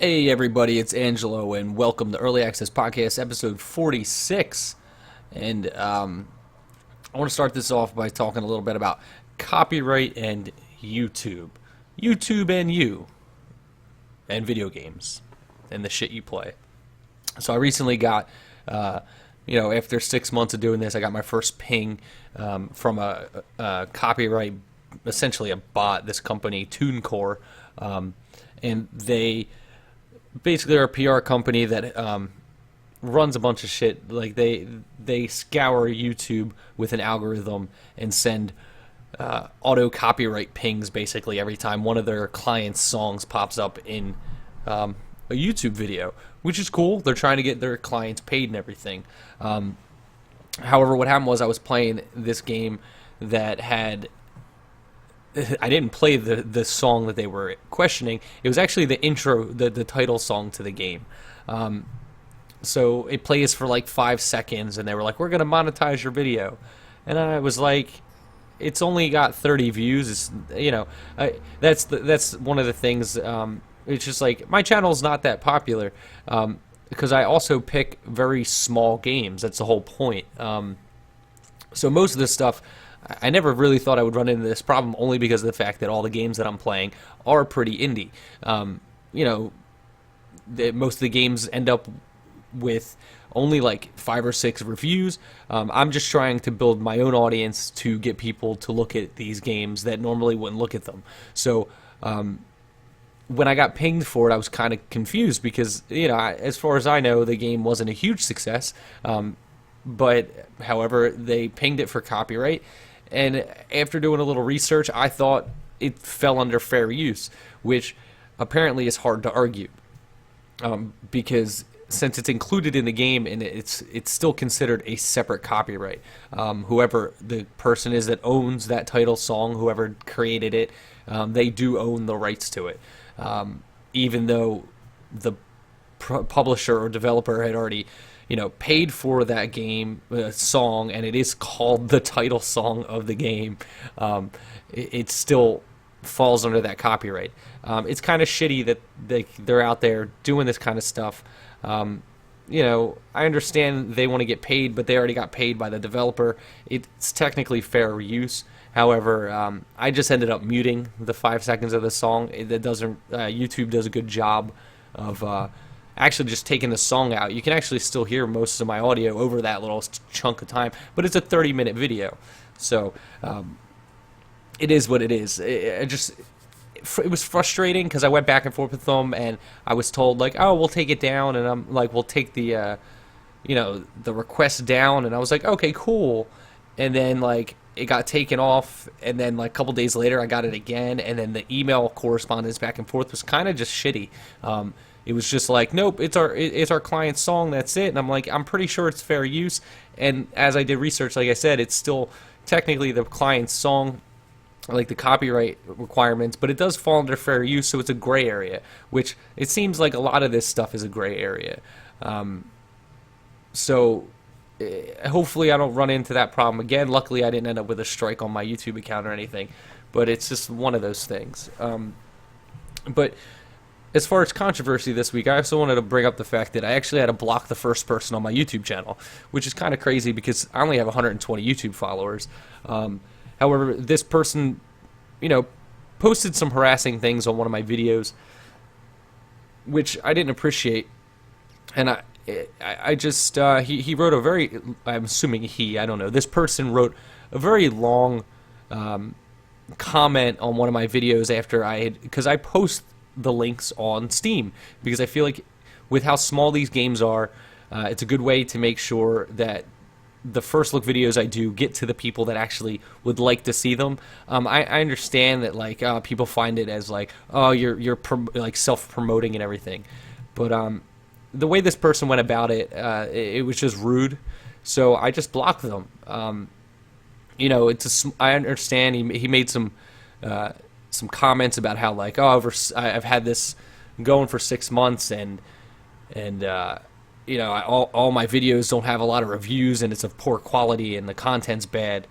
Hey everybody, it's Angelo, and welcome to Early Access Podcast, episode 46. And I want to start this off by talking a little bit about copyright and YouTube. YouTube and you, and video games, and the shit you play. So I recently got, after 6 months of doing this, I got my first ping from a copyright, essentially a bot, this company, TuneCore, and they basically are a PR company that runs a bunch of shit. Like they scour YouTube with an algorithm and send auto copyright pings basically every time one of their clients' songs pops up in a YouTube video, which is cool. They're trying to get their clients paid and everything. However, what happened was I was playing this game that had I didn't play the song that they were questioning. It was actually the intro, the title song to the game. So it plays for like 5 seconds, and they were like, "We're gonna monetize your video," and I was like, "It's only got 30 views." That's one of the things. It's just like my channel's not that popular because I also pick very small games. That's the whole point. So most of this stuff, I never really thought I would run into this problem, only because of the fact that all the games that I'm playing are pretty indie. Most of the games end up with only like 5 or 6 reviews. I'm just trying to build my own audience to get people to look at these games that normally wouldn't look at them. So when I got pinged for it, I was kind of confused because, as far as I know, the game wasn't a huge success. But, however, they pinged it for copyright. And after doing a little research, I thought it fell under fair use, which apparently is hard to argue, because since it's included in the game and it's still considered a separate copyright. Whoever the person is that owns that title song, whoever created it, they do own the rights to it, even though the publisher or developer had already paid for that game song, and it is called the title song of the game. It still falls under that copyright. It's kind of shitty that they're out there doing this kind of stuff. I understand they want to get paid, but they already got paid by the developer. It's technically fair use. However, I just ended up muting the 5 seconds of the song. YouTube does a good job of actually just taking the song out. You can actually still hear most of my audio over that little chunk of time, but it's a 30-minute video, so it is what it is. It was frustrating because I went back and forth with them, and I was told like, "Oh, we'll take it down," and I'm like, "We'll take the the request down," and I was like, "Okay, cool," and then like it got taken off, and then like a couple days later I got it again, and then the email correspondence back and forth was kind of just shitty. It was just like, nope, it's our client's song, that's it. And I'm like, I'm pretty sure it's fair use. And as I did research, like I said, it's still technically the client's song, like the copyright requirements, but it does fall under fair use, so it's a gray area, which it seems like a lot of this stuff is a gray area. Hopefully I don't run into that problem again. Luckily, I didn't end up with a strike on my YouTube account or anything, but it's just one of those things. But as far as controversy this week, I also wanted to bring up the fact that I actually had to block the first person on my YouTube channel, which is kind of crazy because I only have 120 YouTube followers. However, this person, posted some harassing things on one of my videos, which I didn't appreciate, and he wrote a very, I'm assuming I don't know, this person wrote a very long comment on one of my videos because I post the links on Steam, because I feel like with how small these games are, it's a good way to make sure that the first look videos I do get to the people that actually would like to see them. I understand that like people find it as like, oh, you're like self-promoting and everything, but the way this person went about it, it was just rude, so I just blocked them. I understand he made some comments about how like, oh, I've had this going for 6 months, and all my videos don't have a lot of reviews, and it's of poor quality, and the content's bad.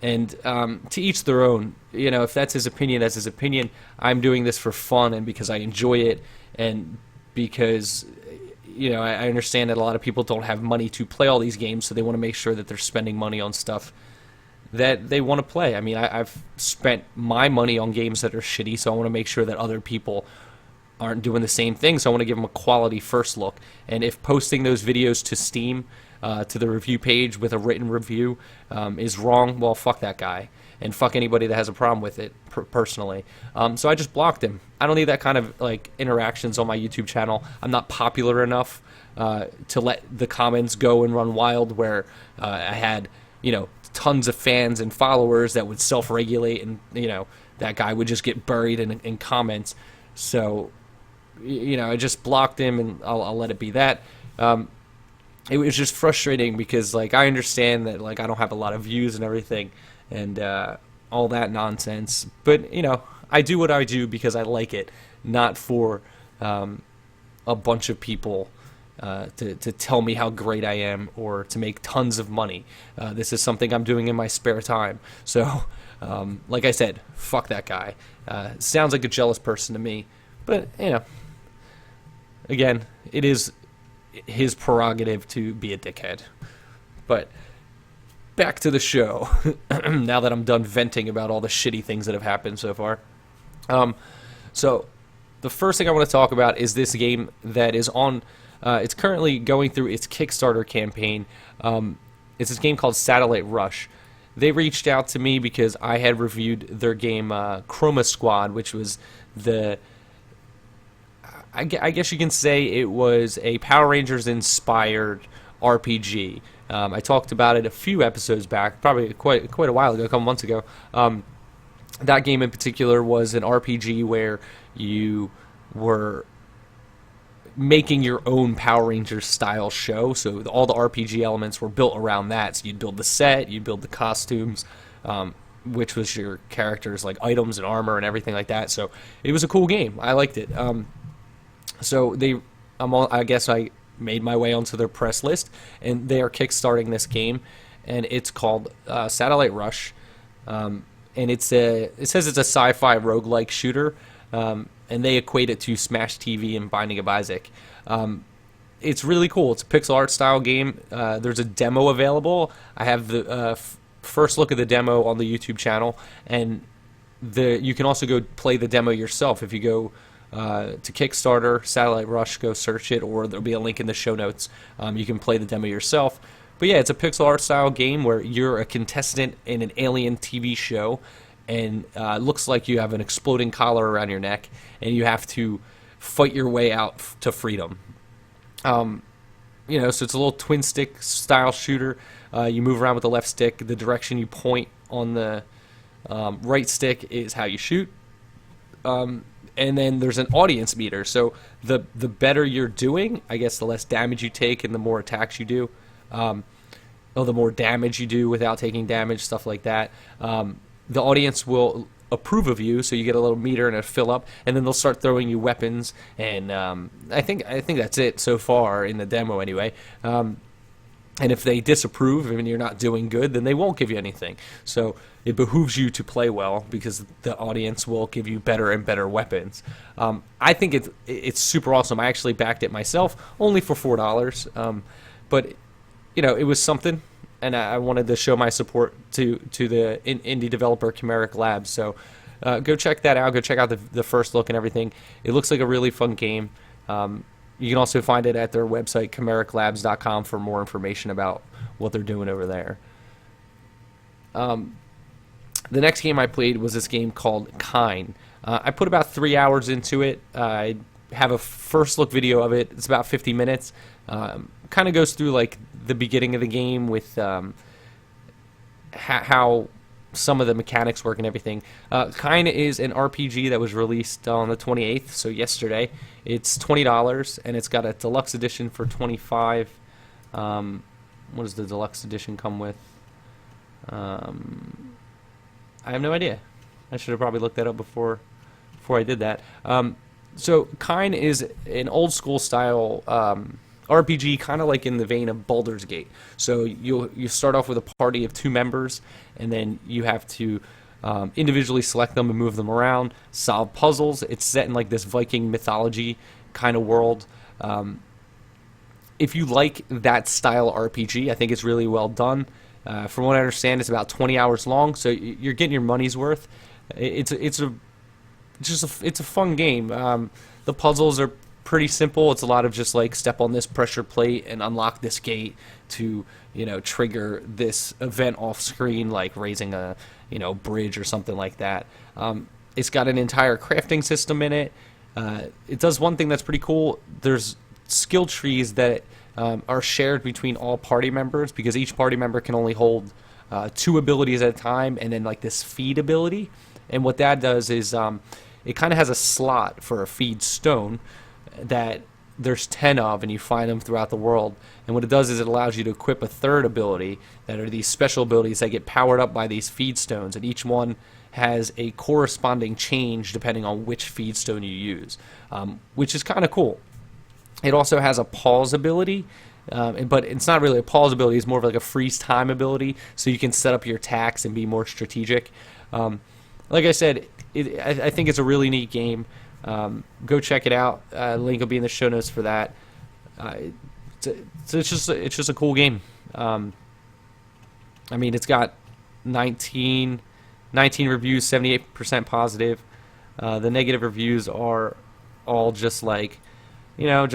And to each their own. If that's his opinion, that's his opinion. I'm doing this for fun and because I enjoy it, and because I understand that a lot of people don't have money to play all these games, so they want to make sure that they're spending money on stuff that they want to play. I mean, I've spent my money on games that are shitty, so I want to make sure that other people aren't doing the same thing, so I want to give them a quality first look. And if posting those videos to Steam, to the review page with a written review, is wrong, well, fuck that guy. And fuck anybody that has a problem with it, personally. So I just blocked him. I don't need that kind of interactions on my YouTube channel. I'm not popular enough to let the comments go and run wild where I had, tons of fans and followers that would self-regulate, and, that guy would just get buried in comments. So, I just blocked him, and I'll let it be that. It was just frustrating because, I understand that, I don't have a lot of views and everything, and all that nonsense. But, I do what I do because I like it, not for a bunch of people to tell me how great I am or to make tons of money. This is something I'm doing in my spare time. So, like I said, fuck that guy. Sounds like a jealous person to me. But, again, it is his prerogative to be a dickhead. But back to the show, now that I'm done venting about all the shitty things that have happened so far. So the first thing I want to talk about is this game that is on, it's currently going through its Kickstarter campaign. It's this game called Satellite Rush. They reached out to me because I had reviewed their game Chroma Squad, which was I guess you can say it was a Power Rangers inspired RPG. I talked about it a few episodes back, probably quite a while ago, a couple months ago. That game in particular was an RPG where you were making your own Power Rangers style show, so all the RPG elements were built around that. So you'd build the set, you'd build the costumes, which was your characters, items and armor and everything like that. So it was a cool game. I liked it. So I guess I made my way onto their press list, and they are kickstarting this game, and it's called Satellite Rush, and it says it's a sci-fi roguelike shooter, and they equate it to Smash TV and Binding of Isaac. It's really cool. It's a pixel art style game. There's a demo available. I have the first look at the demo on the YouTube channel, and you can also go play the demo yourself if you go to Kickstarter, Satellite Rush, go search it, or there'll be a link in the show notes. You can play the demo yourself. But yeah, it's a pixel art style game where you're a contestant in an alien TV show, and it looks like you have an exploding collar around your neck, and you have to fight your way out to freedom. So it's a little twin stick style shooter. You move around with the left stick. The direction you point on the right stick is how you shoot. And then there's an audience meter. So the better you're doing, I guess the less damage you take and the more attacks you do. Or the more damage you do without taking damage, stuff like that. The audience will approve of you, so you get a little meter and it'll fill up, and then they'll start throwing you weapons. And I think that's it so far in the demo anyway. And if they disapprove and you're not doing good, then they won't give you anything. So it behooves you to play well because the audience will give you better and better weapons. I think it's super awesome. I actually backed it myself, only for $4. But it was something, and I wanted to show my support to the indie developer Chimeric Labs. So go check that out. Go check out the first look and everything. It looks like a really fun game. You can also find it at their website, chimericlabs.com, for more information about what they're doing over there. The next game I played was this game called Kine. I put about 3 hours into it. I have a first look video of it. It's about 50 minutes. Kind of goes through the beginning of the game with how some of the mechanics work and everything. Kine is an RPG that was released on the 28th, so yesterday. It's $20, and it's got a deluxe edition for $25. What does the deluxe edition come with? I have no idea. I should have probably looked that up before I did that. So Kine is an old school style RPG, kind of like in the vein of Baldur's Gate. So you start off with a party of 2 members, and then you have to individually select them and move them around, solve puzzles. It's set in this Viking mythology, kind of world. If you like that style RPG, I think it's really well done. From what I understand, it's about 20 hours long, so you're getting your money's worth. It's a fun game. The puzzles are pretty simple. It's a lot of just like step on this pressure plate and unlock this gate to, trigger this event off screen, like raising a, bridge or something like that. It's got an entire crafting system in it. It does one thing that's pretty cool. There's skill trees that are shared between all party members, because each party member can only hold 2 abilities at a time, and then like this feed ability. And what that does is it kind of has a slot for a feed stone that there's 10 of, and you find them throughout the world. And what it does is it allows you to equip a third ability that are these special abilities that get powered up by these feed stones, and each one has a corresponding change depending on which feed stone you use, which is kind of cool. It also has a pause ability, but it's not really a pause ability. It's more of like a freeze time ability, so you can set up your attacks and be more strategic. Like I said, I think it's a really neat game. Go check it out. Link will be in the show notes for that. It's just a cool game. It's got 19 reviews, 78% positive. The negative reviews are all just like, I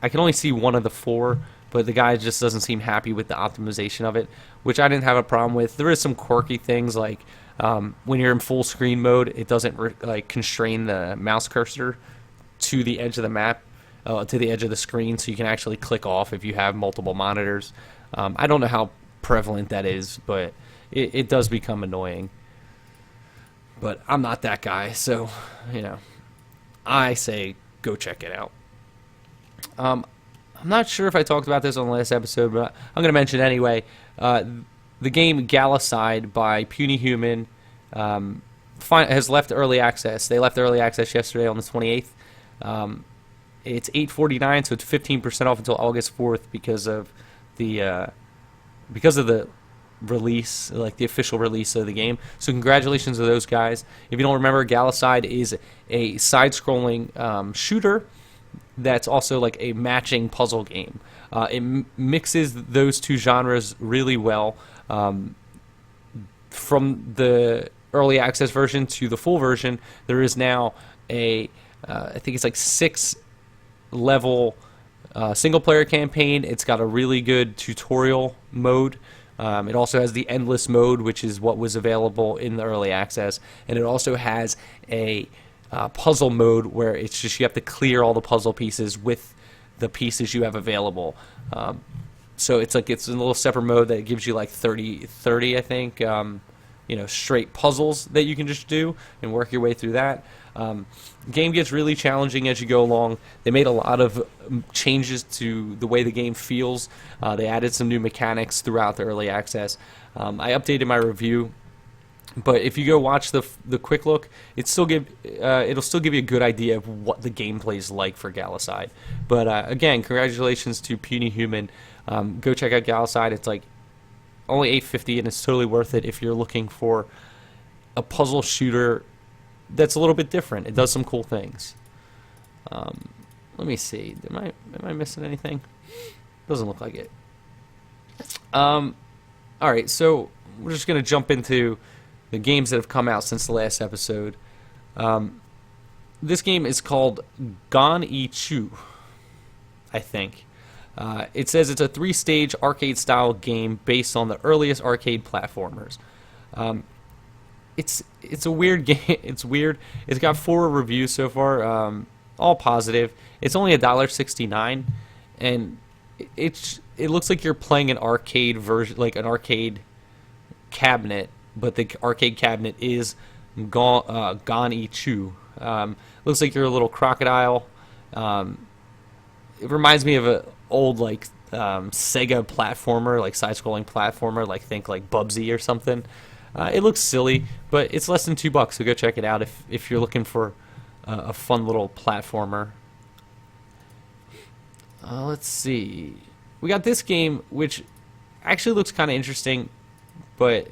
can only see one of the 4, but the guy just doesn't seem happy with the optimization of it, which I didn't have a problem with. There is some quirky things like when you're in full screen mode, it doesn't constrain the mouse cursor to the edge of the map, to the edge of the screen, so you can actually click off if you have multiple monitors. I don't know how prevalent that is, but it does become annoying. But I'm not that guy, so I say go check it out. I'm not sure if I talked about this on the last episode, but I'm going to mention it anyway. The game Galaside by Puny Human has left early access. They left early access yesterday on the 28th. It's $8.49, so it's 15% off until August 4th because of the release, like the official release of the game. So congratulations to those guys. If you don't remember, Galaside is a side-scrolling shooter that's also like a matching puzzle game. It mixes those two genres really well. From the early access version to the full version, there is now I think it's like 6-level single-player campaign. It's got a really good tutorial mode. It also has the endless mode, which is what was available in the early access, and it also has a puzzle mode where it's just you have to clear all the puzzle pieces with the pieces you have available. So it's a little separate mode that gives you like 30 I think, straight puzzles that you can just do and work your way through that. The game gets really challenging as you go along. They made a lot of changes to the way the game feels. They added some new mechanics throughout the early access. I updated my review, but if you go watch the quick look, it'll still give you a good idea of what the gameplay is like for Galaside. But again, congratulations to Puny Human. Go check out Galaside. It's like only $8.50, and it's totally worth it if you're looking for a puzzle shooter that's a little bit different. It does some cool things. Let me see. Am I missing anything? Doesn't look like it. All right, so we're just gonna jump into the games that have come out since the last episode. This game is called Gon-I-Chu, I think. It says it's a 3-stage arcade-style game based on the earliest arcade platformers. It's a weird game. It's weird. It's got 4 reviews so far, all positive. It's only $1.69, and it looks like you're playing an arcade version, like an arcade cabinet, but the arcade cabinet is Gon-I-Chu. Looks like you're a little crocodile. It reminds me of an old Sega platformer, like side-scrolling platformer, think like Bubsy or something. It looks silly, but it's less than $2, so go check it out if you're looking for a fun little platformer. Let's see. We got this game, which actually looks kind of interesting, but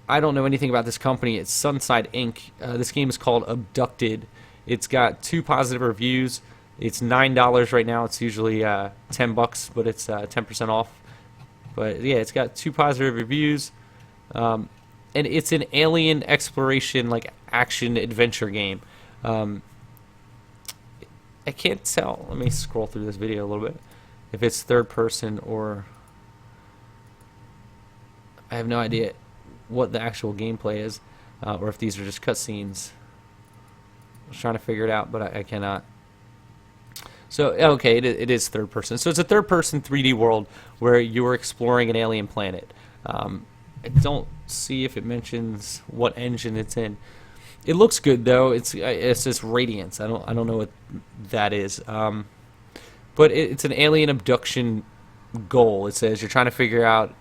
I don't know anything about this company. It's Sunside Inc. This game is called Abducted. It's got 2 positive reviews. It's $9 right now. It's usually $10, but it's 10% off. But yeah, it's got 2 positive reviews, and it's an alien exploration, like, action adventure game. I can't tell. Let me scroll through this video a little bit. If it's third person or... I have no idea what the actual gameplay is, or if these are just cutscenes. I was trying to figure it out, but I cannot. So, okay, it is third person. So it's a third person 3D world where you're exploring an alien planet. I don't see if it mentions what engine it's in. It looks good though. It says Radiance. I don't know what that is. But it's an alien abduction goal. It says you're trying to figure out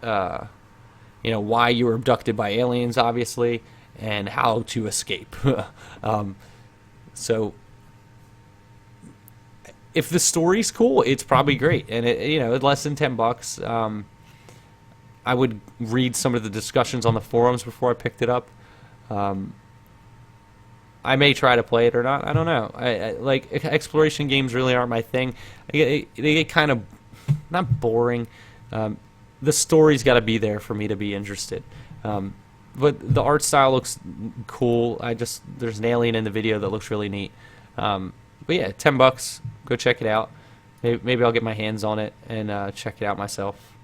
why you were abducted by aliens, obviously, and how to escape. So if the story's cool, it's probably great, and it's less than $10. I would read some of the discussions on the forums before I picked it up. I may try to play it or not. I don't know. I like exploration games really aren't my thing. They get kind of not boring. The story's got to be there for me to be interested. But the art style looks cool. There's an alien in the video that looks really neat. But yeah, $10. Go check it out. Maybe I'll get my hands on it and check it out myself.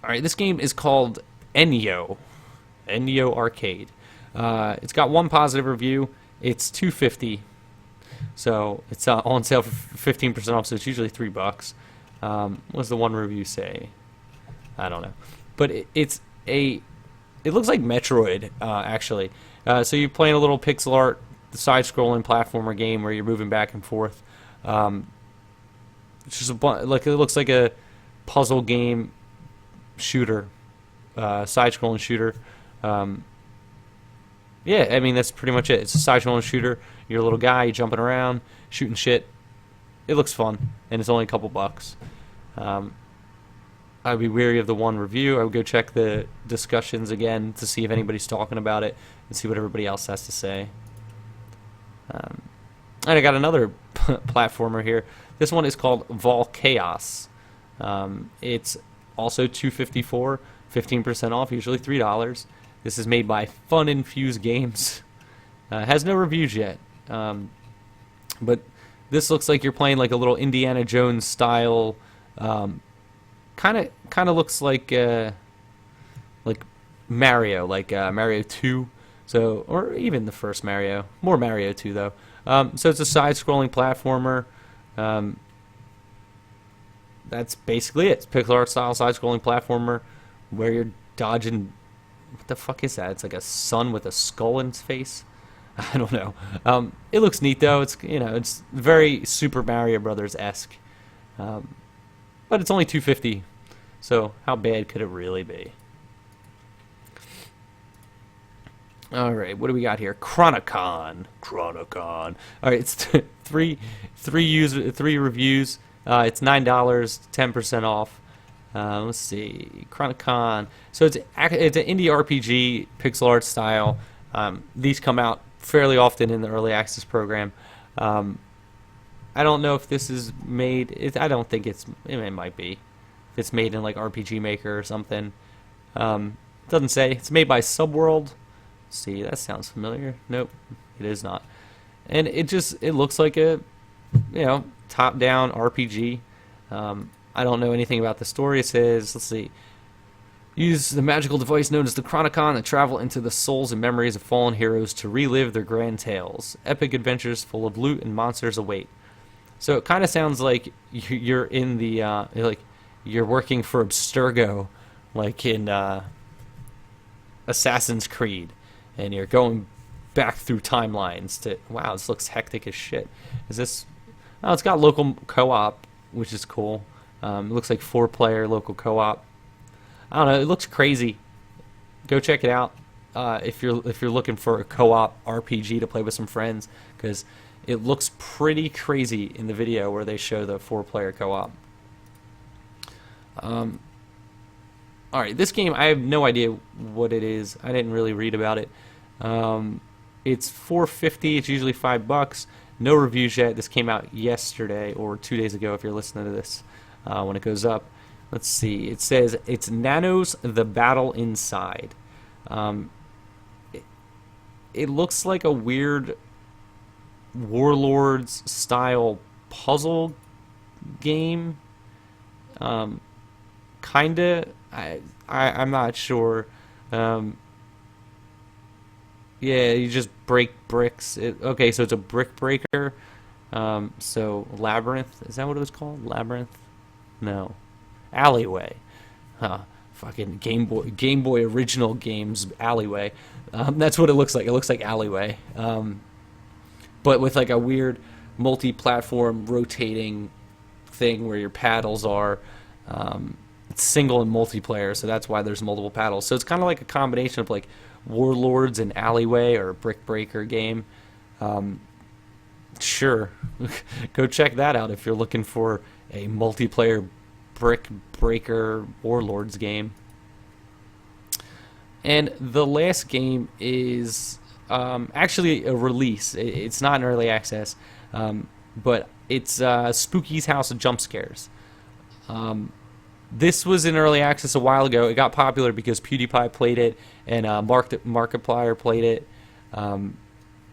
All right, this game is called Enyo Arcade. It's got 1 positive review. It's $2.50, so it's on sale for 15% off. So it's usually $3. What does the 1 review say? I don't know, but it looks like Metroid actually. So you're playing a little pixel art, side-scrolling platformer game where you're moving back and forth. It's just it looks like a puzzle game shooter, side-scrolling shooter. Yeah, I mean, that's pretty much it. It's a side-scrolling shooter. You're a little guy, you're jumping around, shooting shit. It looks fun, and it's only a couple bucks. I'd be wary of the 1 review. I would go check the discussions again to see if anybody's talking about it and see what everybody else has to say. And I got another platformer here. This one is called Volcanoes. It's also $2.54, 15% off, usually $3. This is made by Fun Infused Games. Has no reviews yet, but this looks like you're playing like a little Indiana Jones style. Kind of looks like Mario, like Mario 2. So, or even the first Mario. More Mario 2 though. So it's a side-scrolling platformer. That's basically it. It's pixel art style side-scrolling platformer where you're dodging. What the fuck is that? It's like a sun with a skull in its face. I don't know. It looks neat though. It's very Super Mario Brothers esque. But it's only $2.50. So how bad could it really be? All right, what do we got here? Chronicon. All right, it's three reviews. It's $9, 10% off. Let's see, Chronicon. So it's an indie RPG, pixel art style. These come out fairly often in the early access program. I don't know if this is made. I don't think it might be. If it's made in like RPG Maker or something. Doesn't say. It's made by Subworld. Let's see, that sounds familiar. Nope, it is not. And it looks like a top-down RPG. I don't know anything about the story. It says, let's see, use the magical device known as the Chronicon to travel into the souls and memories of fallen heroes to relive their grand tales. Epic adventures full of loot and monsters await. So it kind of sounds like you're in the you're working for Abstergo, like in Assassin's Creed, and you're going back through timelines to. Wow, this looks hectic as shit. Is this? Oh, it's got local co-op, which is cool. It looks like 4-player local co-op. I don't know. It looks crazy. Go check it out if you're looking for a co-op RPG to play with some friends, because it looks pretty crazy in the video where they show the 4-player co-op. All right, this game I have no idea what it is. I didn't really read about it. It's $4.50. It's usually $5. No reviews yet. This came out yesterday or 2 days ago if you're listening to this when it goes up. Let's see. It says it's Nanos the Battle Inside. It looks like a weird Warlords style puzzle game. Kinda. I'm not sure. Yeah, you just break bricks. Okay, so it's a brick breaker. So Labyrinth, is that what it was called? Labyrinth? No. Alleyway. Huh. Fucking Game Boy original games Alleyway. That's what it looks like. It looks like Alleyway. But with like a weird multi-platform rotating thing where your paddles are. It's single and multiplayer, so that's why there's multiple paddles. So it's kind of like a combination of like Warlords and Alleyway or a brick breaker game. Sure, go check that out if you're looking for a multiplayer brick breaker Warlords game. And the last game is actually a release. It's not in early access, but it's Spooky's House of Jump Scares. This was in early access a while ago. It got popular because PewDiePie played it and Markiplier played it. And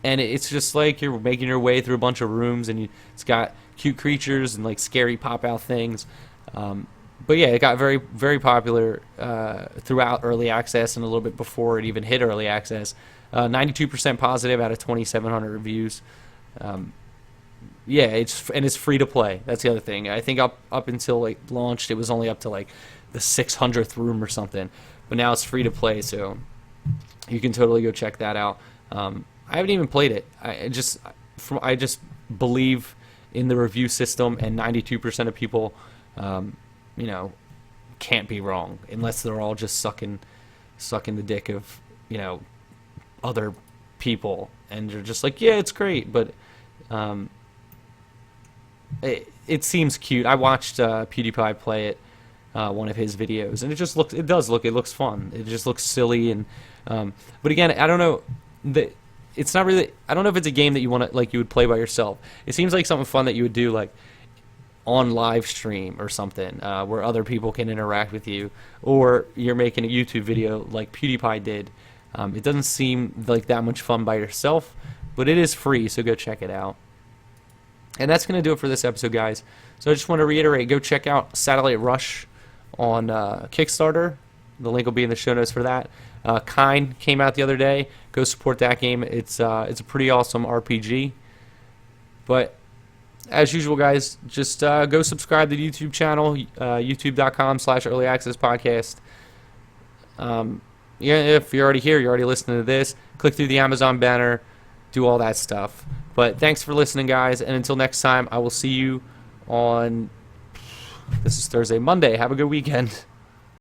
it's just like you're making your way through a bunch of rooms, and it's got cute creatures and like scary pop-out things. But yeah, it got very, very popular throughout early access and a little bit before it even hit early access. 92% positive out of 2,700 reviews. Yeah, it's free to play. That's the other thing. I think up until like launched, it was only up to like the 600th room or something, but now it's free to play, so you can totally go check that out. I haven't even played it. I just believe in the review system, and 92% of people, can't be wrong unless they're all just sucking the dick of other people, and you're just like, yeah, it's great, but it seems cute. I watched PewDiePie play it, one of his videos, and it looks fun. It just looks silly, and but again, I don't know that it's not really. I don't know if it's a game that you would play by yourself. It seems like something fun that you would do like on live stream or something, where other people can interact with you, or you're making a YouTube video like PewDiePie did. It doesn't seem like that much fun by yourself, but it is free, so go check it out. And that's going to do it for this episode, guys. So I just want to reiterate, go check out Satellite Rush on Kickstarter. The link will be in the show notes for that. Kine came out the other day. Go support that game. It's a pretty awesome RPG. But as usual, guys, just go subscribe to the YouTube channel, youtube.com/earlyaccesspodcast. Yeah, if you're already here, you're already listening to this, click through the Amazon banner, do all that stuff. But thanks for listening, guys, and until next time, I will see you on, this is Thursday, Monday. Have a good weekend.